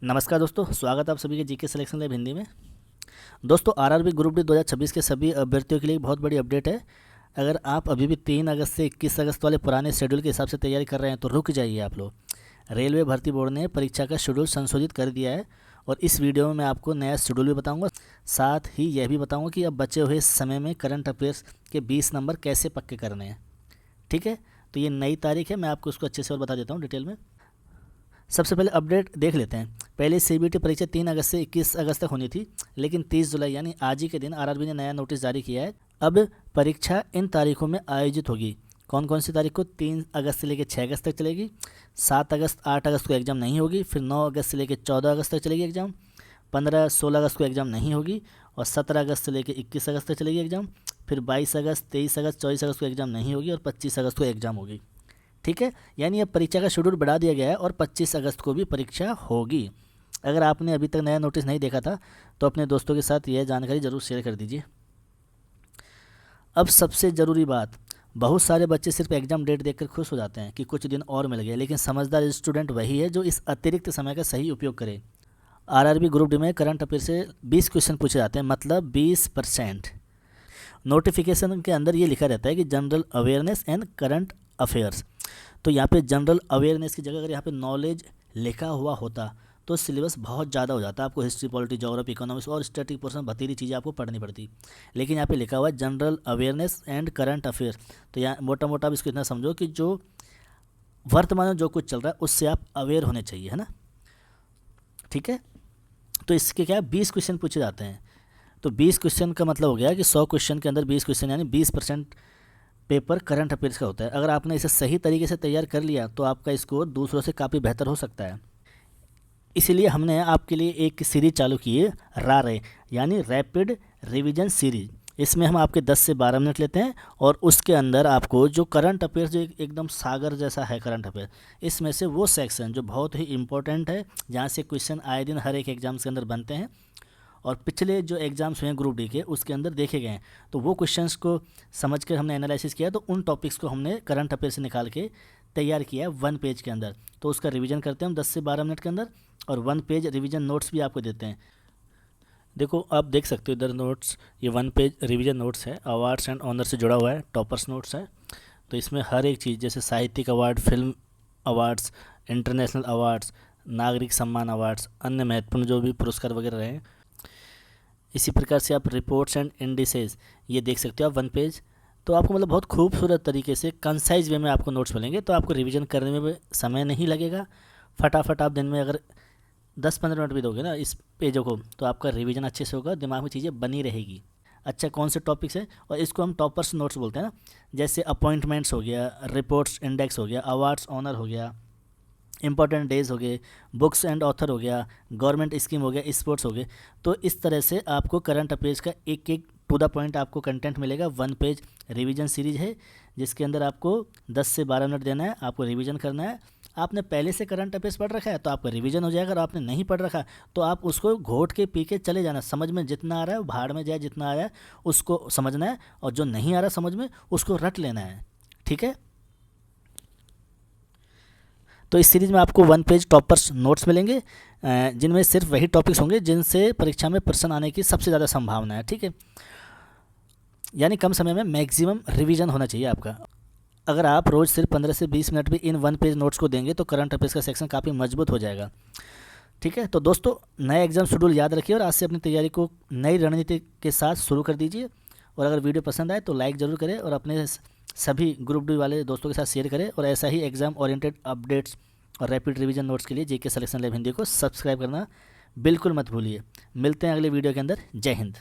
नमस्कार दोस्तों, स्वागत है आप सभी के जीके सिलेक्शन लैब हिंदी में। दोस्तों, आरआरबी ग्रुप डी 2026 के सभी अभ्यर्थियों के लिए एक बहुत बड़ी अपडेट है। अगर आप अभी भी 3 अगस्त से 21 अगस्त वाले पुराने शेड्यूल के हिसाब से तैयारी कर रहे हैं तो रुक जाइए आप लोग। रेलवे भर्ती बोर्ड ने परीक्षा का शेड्यूल संशोधित कर दिया है और इस वीडियो में मैं आपको नया शेड्यूल भी बताऊँगा, साथ ही यह भी बताऊँगा कि अब बचे हुए समय में करंट अफेयर्स के 20 नंबर कैसे पक्के करने हैं। ठीक है, तो ये नई तारीख है, मैं आपको उसको अच्छे से और बता देता हूँ डिटेल में। सबसे पहले अपडेट देख लेते हैं। पहले सीबीटी परीक्षा 3 अगस्त से 21 अगस्त तक होनी थी, लेकिन 30 जुलाई यानी आज ही के दिन आरआरबी ने नया नोटिस जारी किया है। अब परीक्षा इन तारीखों में आयोजित होगी। कौन कौन सी तारीख को? 3 अगस्त से लेकर 6 अगस्त तक चलेगी। 7 अगस्त 8 अगस्त को एग्ज़ाम नहीं होगी। फिर 9 अगस्त से लेकर 14 अगस्त तक चलेगी एग्ज़ाम। 15-16 अगस्त को एग्ज़ाम नहीं होगी और 17 अगस्त से लेकर 21 अगस्त तक चलेगी एग्ज़ाम। फिर 22 अगस्त, 23 अगस्त, 24 अगस्त को एग्ज़ाम नहीं होगी और 25 अगस्त को एग्ज़ाम होगी। ठीक है, यानी अब परीक्षा का शेड्यूल बढ़ा दिया गया है और 25 अगस्त को भी परीक्षा होगी। अगर आपने अभी तक नया नोटिस नहीं देखा था तो अपने दोस्तों के साथ यह जानकारी ज़रूर शेयर कर दीजिए। अब सबसे ज़रूरी बात, बहुत सारे बच्चे सिर्फ एग्ज़ाम डेट देखकर खुश हो जाते हैं कि कुछ दिन और मिल गए, लेकिन समझदार स्टूडेंट वही है जो इस अतिरिक्त समय का सही उपयोग करे। आरआरबी ग्रुप डी में करंट अफेयर से 20 क्वेश्चन पूछे जाते हैं, मतलब 20%। नोटिफिकेशन के अंदर ये लिखा रहता है कि general awareness and current affairs. तो यहाँ पे जनरल अवेयरनेस की जगह अगर यहाँ पे नॉलेज लिखा हुआ होता तो सिलेबस बहुत ज़्यादा हो जाता। आपको हिस्ट्री, पॉलिटी, ज्योग्राफी, इकोनॉमिक्स और स्टैटिक पोर्शन भतीरी चीज़ें आपको पढ़नी पड़ती। लेकिन यहाँ पे लिखा हुआ है general awareness and current affair. तो यहाँ मोटा मोटा आप इसको इतना समझो कि जो वर्तमान में जो कुछ चल रहा है उससे आप अवेयर होने चाहिए, है ना। ठीक है, तो इसके क्या 20 क्वेश्चन पूछे जाते हैं। तो 20 क्वेश्चन का मतलब हो गया कि 100 क्वेश्चन के अंदर 20 क्वेश्चन यानी 20% पेपर करंट अफेयर्स का होता है। अगर आपने इसे सही तरीके से तैयार कर लिया तो आपका स्कोर दूसरों से काफ़ी बेहतर हो सकता है। इसीलिए हमने आपके लिए एक सीरीज चालू की है, रारे यानी रैपिड रिवीजन सीरीज। इसमें हम आपके 10 से 12 मिनट लेते हैं और उसके अंदर आपको जो करंट अफेयर्स जो एकदम सागर जैसा है करंट अफेयर, इसमें से वो सेक्शन जो बहुत ही इंपॉर्टेंट है, जहाँ से क्वेश्चन आए दिन हर एक एग्जाम्स के अंदर बनते हैं और पिछले जो एग्ज़ाम्स हुए हैं ग्रुप डी के उसके अंदर देखे गए हैं, तो वो क्वेश्चंस को समझ कर हमने एनालिसिस किया। तो उन टॉपिक्स को हमने करंट अफेयर से निकाल के तैयार किया है 1 पेज के अंदर। तो उसका रिवीजन करते हैं हम 10 से 12 मिनट के अंदर और 1 पेज रिवीजन नोट्स भी आपको देते हैं। देखो, आप देख सकते हो इधर नोट्स, ये 1 पेज रिवीजन नोट्स है, अवार्ड्स एंड ऑनर से जुड़ा हुआ है, टॉपर्स नोट्स है। तो इसमें हर एक चीज़ जैसे साहित्यिक award, film awards, international awards, नागरिक सम्मान अवार्ड्स, अन्य महत्वपूर्ण जो भी पुरस्कार वगैरह रहे, इसी प्रकार से आप रिपोर्ट्स एंड इंडिसेस ये देख सकते हो आप 1 पेज। तो आपको मतलब बहुत खूबसूरत तरीके से कंसाइज वे में आपको नोट्स मिलेंगे, तो आपको रिवीजन करने में भी समय नहीं लगेगा। फटाफट आप दिन में अगर 10-15 मिनट भी दोगे ना इस पेजों को तो आपका रिवीजन अच्छे से होगा, दिमाग में चीज़ें बनी रहेगी। अच्छा, कौन से टॉपिक्स है, और इसको हम टॉपर्स नोट्स बोलते हैं ना, जैसे अपॉइंटमेंट्स हो गया, रिपोर्ट्स इंडेक्स हो गया, अवार्ड्स ऑनर हो गया, इंपॉर्टेंट डेज हो गए, बुक्स एंड ऑथर हो गया, गवर्नमेंट स्कीम हो गया, स्पोर्ट्स हो गए। तो इस तरह से आपको करंट अफेयर्स का एक एक टू द पॉइंट आपको कंटेंट मिलेगा। 1 पेज रिवीजन सीरीज है जिसके अंदर आपको 10 से 12 मिनट देना है, आपको रिवीजन करना है। आपने पहले से करंट अफेयर्स पढ़ रखा है तो आपका रिवीजन हो जाएगा, और आपने नहीं पढ़ रखा तो आप उसको घोट के पी के चले जाना। समझ में जितना आ रहा है भाड़ में जाए, जितना आ रहा है उसको समझना है, और जो नहीं आ रहा समझ में उसको रट लेना है। ठीक है, तो इस सीरीज़ में आपको 1 पेज टॉपर्स नोट्स मिलेंगे, जिनमें सिर्फ वही टॉपिक्स होंगे जिनसे परीक्षा में प्रश्न आने की सबसे ज़्यादा संभावना है। ठीक है, यानी कम समय में मैक्सिमम रिवीजन होना चाहिए आपका। अगर आप रोज़ सिर्फ 15 से 20 मिनट भी इन 1 पेज नोट्स को देंगे तो करंट अफेयर्स का सेक्शन काफ़ी मजबूत हो जाएगा। ठीक है, तो दोस्तों, नए एग्जाम शेड्यूल याद रखिए और आज से अपनी तैयारी को नई रणनीति के साथ शुरू कर दीजिए। और अगर वीडियो पसंद आए तो लाइक ज़रूर करें और अपने सभी ग्रुप डी वाले दोस्तों के साथ शेयर करें। और ऐसा ही एग्जाम ओरिएंटेड अपडेट्स और रैपिड रिवीजन नोट्स के लिए जीके सिलेक्शन लैब हिंदी को सब्सक्राइब करना बिल्कुल मत भूलिए। मिलते हैं अगले वीडियो के अंदर। जय हिंद।